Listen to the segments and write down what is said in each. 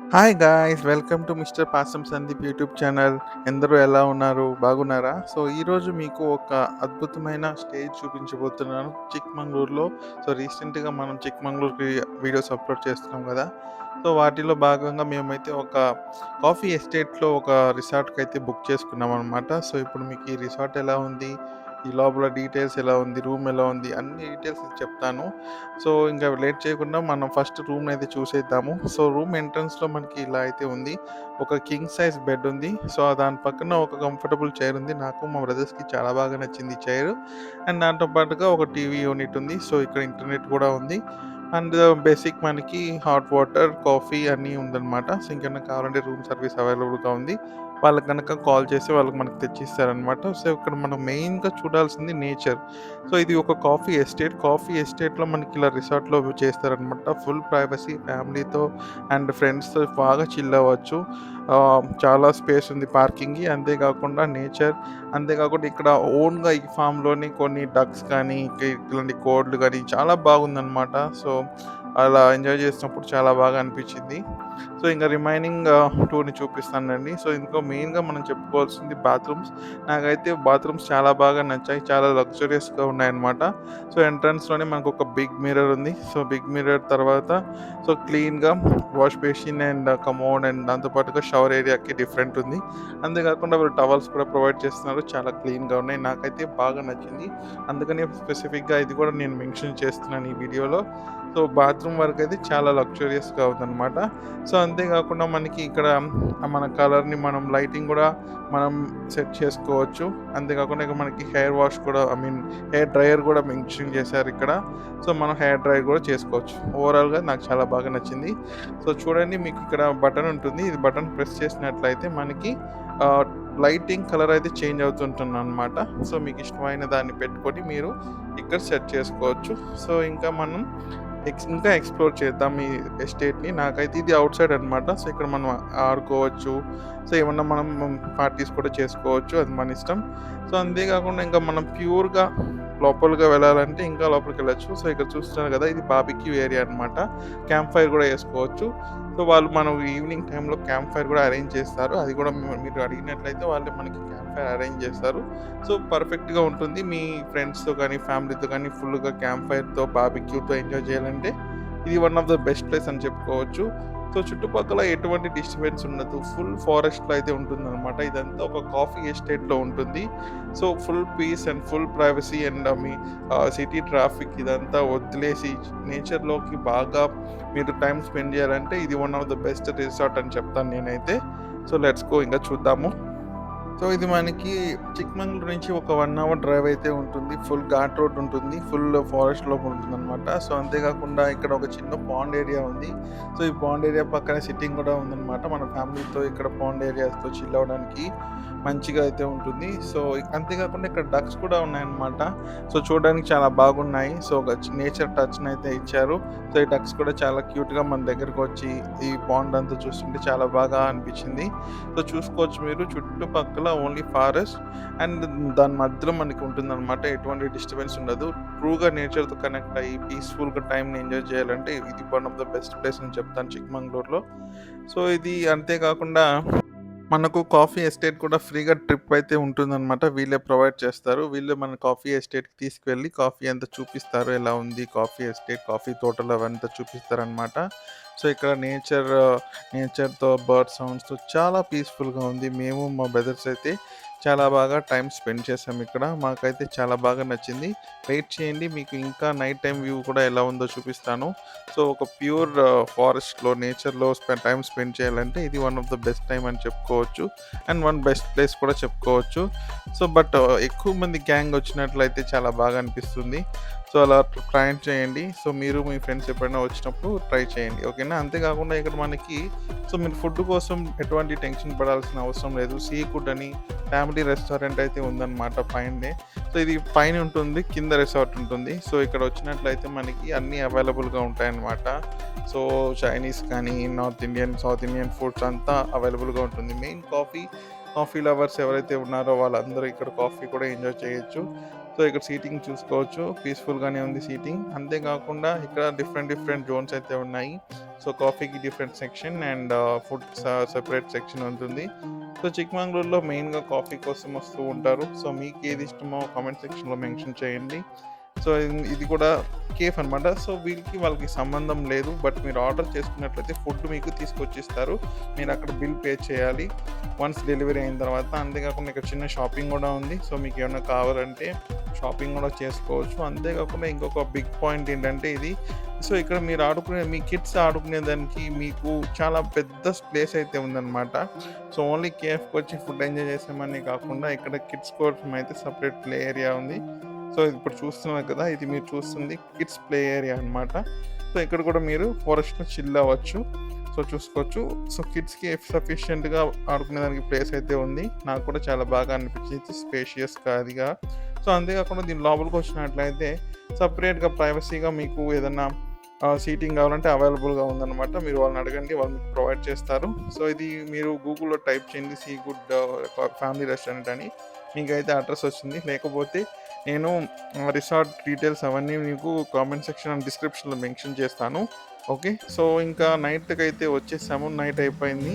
Hi guys! Welcome to mister Pasam Sandeep YouTube channel. ఎందరూ ఎలా ఉన్నారు? బాగున్నారా? సో, ఈరోజు మీకు ఒక అద్భుతమైన స్టేజ్ చూపించబోతున్నాను చిక్‌మంగళూరులో. సో, రీసెంట్‌గా మనం చిక్‌మంగళూరుకి వీడియోస్ అప్‌లోడ్ చేస్తున్నాం గదా! సో, వాటిలో భాగంగా మేమైతే ఒక కాఫీ ఎస్టేట్‌లో ఒక రిసార్ట్‌కైతే బుక్ చేసుకున్నామనమాట. సో, ఇప్పుడు మీకు ఈ రిసార్ట్ ఎలా ఉంది? ఈ లోపల డీటెయిల్స్ ఎలా ఉంది? రూమ్ ఎలా ఉంది? అన్ని డీటెయిల్స్ చెప్తాను. సో, ఇంక లేట్ చేయకుండా మనం ఫస్ట్ రూమ్‌నైతే చూసేద్దాము. సో, రూమ్ ఎంట్రన్స్‌లో మనకి ఇలా అయితే ఉంది. ఒక కింగ్ సైజ్ బెడ్ ఉంది. సో, దాని పక్కన ఒక కంఫర్టబుల్ చైర్ ఉంది. నాకు, మా బ్రదర్స్‌కి చాలా బాగా నచ్చింది ఈ చైరు. అండ్ దాంతో పాటుగా ఒక టీవీ యూనిట్ ఉంది. సో, ఇక్కడ ఇంటర్నెట్ కూడా ఉంది. అండ్ బేసిక్ మనకి హాట్ వాటర్, కాఫీ అన్నీ ఉందనమాట. సో, ఇంకేమన్నా కావాలంటే రూమ్ సర్వీస్ అవైలబుల్‌గా ఉంది. వాళ్ళకి గనక కాల్ చేసి వాళ్ళకి మనకు తెచ్చిస్తారనమాట. సో, ఇక్కడ మనం మెయిన్‌గా చూడాల్సింది నేచర్. సో, ఇది ఒక కాఫీ ఎస్టేట్. కాఫీ ఎస్టేట్‌లో మనకి ఇలా రిసార్ట్‌లో చేస్తారనమాట. ఫుల్ ప్రైవసీ ఫ్యామిలీతో అండ్ ఫ్రెండ్స్‌తో బాగా చిల్ అవ్వచ్చు. చాలా స్పేస్ ఉంది పార్కింగ్‌కి. అంతేకాకుండా నేచర్, అంతేకాకుండా ఇక్కడ ఓన్‌గా ఈ ఫామ్‌లోని కొన్ని డక్స్ కానీ, ఇట్లాంటి కోడ్లు గానీ చాలా బాగుందనమాట. సో, అలా ఎంజాయ్ చేసినప్పుడు చాలా బాగా అనిపించింది. సో, ఇంక రిమైనింగ్ టూర్‌ని చూపిస్తానండి. సో, ఇందులో మెయిన్‌గా మనం చెప్పుకోవాల్సింది బాత్రూమ్స్. నాకైతే బాత్రూమ్స్ చాలా బాగా నచ్చాయి. చాలా లగ్జూరియస్‌గా ఉన్నాయన్నమాట. సో, ఎంట్రన్స్‌లోనే మనకొక బిగ్ మిర్రర్ ఉంది. సో, బిగ్ మిర్రర్ తర్వాత సో, క్లీన్‌గా wash basin and commode and దాంతో పాటుగా షవర్ ఏరియాకి డిఫరెంట్ ఉంది. అంతేకాకుండా వాళ్ళు టవల్స్ కూడా ప్రొవైడ్ చేస్తున్నారు. చాలా క్లీన్‌గా ఉన్నాయి. నాకైతే బాగా నచ్చింది. అందుకనే స్పెసిఫిక్‌గా ఇది కూడా నేను మెన్షన్ చేస్తున్నాను ఈ వీడియోలో. సో, బాత్రూమ్ వరకైతే చాలా లగ్జూరియస్‌గా ఉందన్నమాట. సో, అంతేకాకుండా మనకి ఇక్కడ మన కలర్‌ని మనం లైటింగ్ గూడా మనం సెట్ చేసుకోవచ్చు. అంతేకాకుండా ఇక మనకి హెయిర్ వాష్ కూడా హెయిర్ డ్రైయర్ గూడా మెన్షన్ చేశారిక్కడ. సో, మనం హెయిర్ డ్రై గూడా చేసుకోవచ్చు. ఓవరాల్‌గా నాకు చాలా బాగా నచ్చింది. సో, చూడండి మీకు ఇక్కడ బటన్ ఉంటుంది. ఇది బటన్ ప్రెస్ చేసినట్లయితే మనకి ఆహ్, లైటింగ్ కలర్ అయితే చేంజ్ అవుతుంటుందనమాట. సో, మీకు ఇష్టమైన దాన్ని పెట్టుకొని మీరు ఇక్కడ సెట్ చేసుకోవచ్చు. సో, ఇంకా మనం ఇంకా ఎక్స్‌ప్లోర్ చేద్దాం ఈ ఎస్టేట్‌ని. నాకైతే ఇది ఔట్ సైడ్ అనమాట. సో, ఇక్కడ మనం ఆడుకోవచ్చు. సో, ఏమన్నా మనం పార్టీస్ కూడా చేసుకోవచ్చు. అది మన ఇష్టం. సో, అంతేకాకుండా ఇంకా మనం ప్యూర్‌గా లోపలిగా వెళ్ళాలంటే ఇంకా లోపలికెళ్ళొచ్చు. సో, ఇక్కడ చూస్తున్నారు కదా! ఇది బార్బిక్యూ ఏరియా అనమాట. క్యాంప్ ఫైర్ కూడా చేసుకోవచ్చు. సో, వాళ్ళు మనం ఈవినింగ్ టైమ్‌లో క్యాంప్ ఫైర్ కూడా అరేంజ్ చేస్తారు. అది కూడా మీరు అడిగినట్లయితే వాళ్ళు మనకి క్యాంప్ ఫైర్ అరేంజ్ చేస్తారు. సో, పర్ఫెక్ట్‌గా ఉంటుంది. మీ ఫ్రెండ్స్‌తో గానీ, ఫ్యామిలీతో గానీ ఫుల్‌గా క్యాంప్ ఫైర్‌తో, బార్బిక్యూతో ఎంజాయ్ చేయాలంటే ఇది one of the best place అని చెప్పుకోవచ్చు. సో, చుట్టుపక్కల ఎటువంటి డిస్టర్బెన్స్ ఉండదు. ఫుల్ ఫారెస్ట్‌లో అయితే ఉంటుందనమాట. ఇదంతా ఒక కాఫీ ఎస్టేట్‌లో ఉంటుంది. So, full peace and full privacy and మీ సిటీ ట్రాఫిక్ ఇదంతా వదిలేసి నేచర్‌లోకి బాగా మీరు టైమ్ స్పెండ్ చేయాలంటే ఇది one of the best resort అని చెప్తాను నేనైతే. సో, లెట్స్ గో ఇంక చూద్దాము. సో, ఇది మనకి చిక్‌మంగళూరు నుంచి ఒక 1 అవర్ డ్రైవ్ అయితే ఉంటుంది. ఫుల్ ఘాట్ రోడ్ ఉంటుంది. ఫుల్ ఫారెస్ట్ లోపల ఉంటుందనమాట. సో, అంతేకాకుండా ఇక్కడ ఒక చిన్న పాండ్ ఏరియా ఉంది. సో, ఈ పాండ్ ఏరియా పక్కనే సిట్టింగ్ కూడా ఉందనమాట. మన ఫ్యామిలీతో ఇక్కడ పాండ్ ఏరియాస్‌తో చిల్ అవ్వడానికి మంచిగా అయితే ఉంటుంది. సో, అంతేకాకుండా ఇక్కడ డక్స్ కూడా ఉన్నాయన్నమాట. సో, చూడడానికి చాలా బాగున్నాయి. సో, ఒక నేచర్ టచ్‌నైతే ఇచ్చారు. సో, ఈ డక్స్ కూడా చాలా క్యూట్‌గా మన దగ్గరకొచ్చి ఈ పాండ్ అంతా చూస్తుంటే చాలా బాగా అనిపించింది. సో, చూసుకోవచ్చు మీరు చుట్టుపక్కల ఓన్లీ ఫారెస్ట్ అండ్ దాని మధ్యలో మనకి ఉంటుందన్నమాట. ఎటువంటి డిస్టర్బెన్స్ ఉండదు. ట్రూగా నేచర్‌తో కనెక్ట్ అయ్యి పీస్‌ఫుల్‌గా టైమ్‌ని ఎంజాయ్ చేయాలంటే ఇది one of the best place అని చెప్తాను చిక్‌మంగళూరులో. సో, ఇది అంతేకాకుండా మనకు కాఫీ ఎస్టేట్ కూడా ఫ్రీగా ట్రిప్ అయితే ఉంటుందనమాట. వీళ్ళే ప్రొవైడ్ చేస్తారు. వీళ్ళే మన కాఫీ ఎస్టేట్‌కి తీసుకువెళ్ళి కాఫీ అంతా చూపిస్తారు. ఎలా ఉంది కాఫీ ఎస్టేట్, కాఫీ తోటలు అవంతా చూపిస్తారనమాట. సో, ఇక్కడ నేచర్‌తో, బర్డ్ సౌండ్స్‌తో చాలా పీస్‌ఫుల్‌గా ఉంది. మేము మా బ్రదర్స్ అయితే చాలా బాగా టైమ్ స్పెండ్ చేసాం ఇక్కడ. మాకైతే చాలా బాగా నచ్చింది. వెయిట్ చేయండి. మీకు ఇంకా నైట్ టైమ్ వ్యూ కూడా ఎలా ఉందో చూపిస్తాను. సో, ఒక ప్యూర్ ఫారెస్ట్‌లో, నేచర్‌లో టైమ్ స్పెండ్ చేయాలంటే ఇది one of the best time అని చెప్పుకోవచ్చు. అండ్ వన్ బెస్ట్ ప్లేస్ కూడా చెప్పుకోవచ్చు. సో, బట్ ఎక్కువ మంది గ్యాంగ్ వచ్చినట్లయితే చాలా బాగా అనిపిస్తుంది. సో, అలా ట్రై చేయండి. సో, మీరు మీ ఫ్రెండ్స్ ఎప్పుడైనా వచ్చినప్పుడు ట్రై చేయండి. ఓకేనా? అంతేకాకుండా ఇక్కడ మనకి సో, మీరు ఫుడ్ కోసం ఎటువంటి టెన్షన్ పడాల్సిన అవసరం లేదు. సీ ఫుడ్ అని ఫ్యామిలీ రెస్టారెంట్ అయితే ఉందన్నమాట పైనే. సో, ఇది పైన ఉంటుంది. కింద రిసార్ట్ ఉంటుంది. సో, ఇక్కడ వచ్చినట్లయితే మనకి అన్నీ అవైలబుల్‌గా ఉంటాయన్నమాట. సో, చైనీస్ కానీ, north Indian, south Indian foods అంతా అవైలబుల్‌గా ఉంటుంది. మెయిన్ కాఫీ లవర్స్ ఎవరైతే ఉన్నారో వాళ్ళందరూ ఇక్కడ కాఫీ కూడా ఎంజాయ్ చేయొచ్చు. సో ఇక్కడ సీటింగ్ చూసుకోవచ్చు. పీస్‌ఫుల్‌గానే ఉంది సీటింగ్. అంతేకాకుండా ఇక్కడ డిఫరెంట్ జోన్స్ అయితే ఉన్నాయి. సో కాఫీకి different section and food separate section ఉంటుంది. సో చిక్‌మంగళూరులో మెయిన్‌గా కాఫీ కోసం వస్తూ ఉంటారు. సో మీకేది ఇష్టమో కామెంట్ సెక్షన్‌లో మెన్షన్ చేయండి. సో ఇది కూడా కేఫ్ అనమాట. సో వాళ్ళకి సంబంధం లేదు. బట్ మీరు ఆర్డర్ చేసుకున్నట్లయితే ఫుడ్ మీకు తీసుకొచ్చిస్తారు. మీరక్కడ బిల్ పే చేయాలి వన్స్ డెలివరీ అయిన తర్వాత. అంతేకాకుండా ఇక్కడ చిన్న షాపింగ్ గూడా ఉంది. సో మీకేమన్నా కావాలంటే షాపింగ్ గూడా చేసుకోవచ్చు. అంతేకాకుండా ఇంకొక బిగ్ పాయింట్ ఏంటంటే ఇది. సో ఇక్కడ మీరు మీ కిడ్స్ ఆడుకునేదానికి మీకు చాలా పెద్ద ప్లేస్ అయితే ఉందనమాట. సో ఓన్లీ కేఫ్‌కొచ్చి ఫుడ్ ఎంజాయ్ చేసామనే కాకుండా ఇక్కడ కిడ్స్ కోసం అయితే సెపరేట్ ప్లే ఏరియా ఉంది. సో ఇప్పుడు చూస్తున్నారు కదా! ఇది మీరు చూస్తుంది కిడ్స్ ప్లే ఏరియా అనమాట. సో ఇక్కడ కూడా మీరు ఫారెస్ట్‌లో చిల్ అవ్వచ్చు. సో చూసుకోవచ్చు. సో కిడ్స్‌కి సఫిషియెంట్‌గా ఆడుకునేదానికి ప్లేస్ అయితే ఉంది. నాకు కూడా చాలా బాగా అనిపించింది స్పేషియస్‌గా అదిగా. సో అంతేకాకుండా దీని లోపలికొచ్చినట్లయితే సెపరేట్‌గా ప్రైవసీగా మీకు ఏదన్నా సీటింగ్ కావాలంటే అవైలబుల్‌గా ఉందనమాట. మీరు వాళ్ళని అడగండి. వాళ్ళు మీకు ప్రొవైడ్ చేస్తారు. సో ఇది మీరు గూగుల్‌లో టైప్ చేయండి సీ గుడ్ ఫ్యామిలీ రెస్టారెంట్ అని. మీకైతే అడ్రెస్ వస్తుంది. లేకపోతే నేను రిసార్ట్ డీటెయిల్స్ అవన్నీ మీకు కామెంట్ సెక్షన్ అండ్ డిస్క్రిప్షన్‌లో మెన్షన్ చేస్తాను. ఓకే. సో ఇంకా నైట్‌కైతే వచ్చేసాము. నైట్ అయిపోయింది.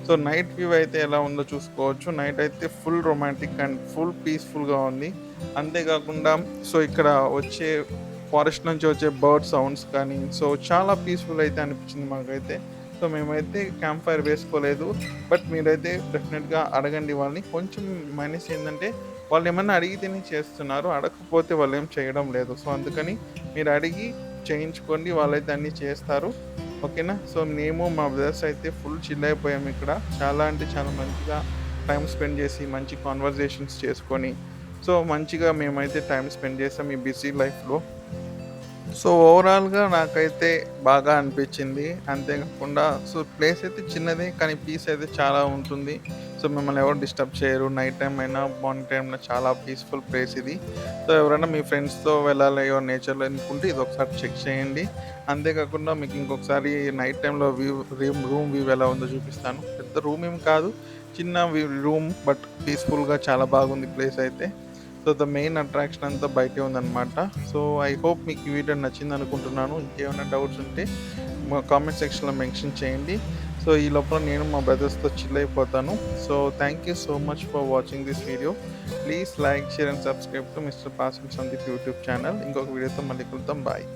సో నైట్ వ్యూ అయితే ఎలా ఉందో చూసుకోవచ్చు. నైట్ అయితే ఫుల్ రొమాంటిక్ అండ్ ఫుల్ పీస్‌ఫుల్‌గా ఉంది. అంతేకాకుండా సో ఇక్కడ వచ్చే ఫారెస్ట్ నుంచి వచ్చే బర్డ్ సౌండ్స్ కానీ సో చాలా పీస్‌ఫుల్ అయితే అనిపించింది మాకైతే. సో మేమైతే క్యాంప్ ఫైర్ వేసుకోలేదు. బట్ మీరైతే డెఫినెట్‌గా అడగండి వాళ్ళని. కొంచెం మైనస్ ఏందంటే వాళ్ళేమన్నా అడిగితేనే చేస్తున్నారు. అడగకపోతే వాళ్ళేం చేయడం లేదు. సో అందుకని మీరు అడిగి చేయించుకోండి. వాళ్ళైతే అన్నీ చేస్తారు. ఓకేనా. సో మేము మా బ్రదర్స్ అయితే ఫుల్ చిల్ అయిపోయాము ఇక్కడ. చాలా అంటే చాలా మంచిగా టైమ్ స్పెండ్ చేసి మంచి కాన్వర్జేషన్స్ చేసుకొని సో మంచిగా మేమైతే టైమ్ స్పెండ్ చేసాం ఈ బిజీ లైఫ్‌లో. సో ఓవరాల్‌గా నాకైతే బాగా అనిపించింది. అంతేకాకుండా సో ప్లేస్ అయితే చిన్నదే కానీ పీస్ అయితే చాలా ఉంటుంది. సో మిమ్మల్ని ఎవరు డిస్టర్బ్ చేయరు. నైట్ టైమ్ అయినా, మార్నింగ్ టైమ్‌లో చాలా పీస్‌ఫుల్ ప్లేస్ ఇది. సో ఎవరైనా మీ ఫ్రెండ్స్‌తో వెళ్ళాలి నేచర్‌లో అనుకుంటే ఇది ఒకసారి చెక్ చేయండి. అంతేకాకుండా మీకు ఇంకొకసారి నైట్ టైమ్‌లో రూమ్ వ్యూ ఎలా ఉందో చూపిస్తాను. పెద్ద రూమ్ ఏం కాదు. చిన్న రూమ్ బట్ పీస్‌ఫుల్‌గా చాలా బాగుంది ప్లేస్ అయితే. సో ద మెయిన్ అట్రాక్షన్ అంతా బయటే ఉందనమాట. సో ఐ హోప్ మీకు ఈ వీడియో నచ్చింది అనుకుంటున్నాను. ఇంకేమైనా డౌట్స్ ఉంటే మా కామెంట్ సెక్షన్‌లో మెన్షన్ చేయండి. సో ఈ లోపల నేను మా బ్రదర్స్‌తో చిల్ అయిపోతాను. So thank you so much for watching this video. Please like, share and subscribe to mister పాసిం Sandeep YouTube channel. ఇంకొక వీడియోతో మళ్ళీ కలుద్దాం. బాయ్.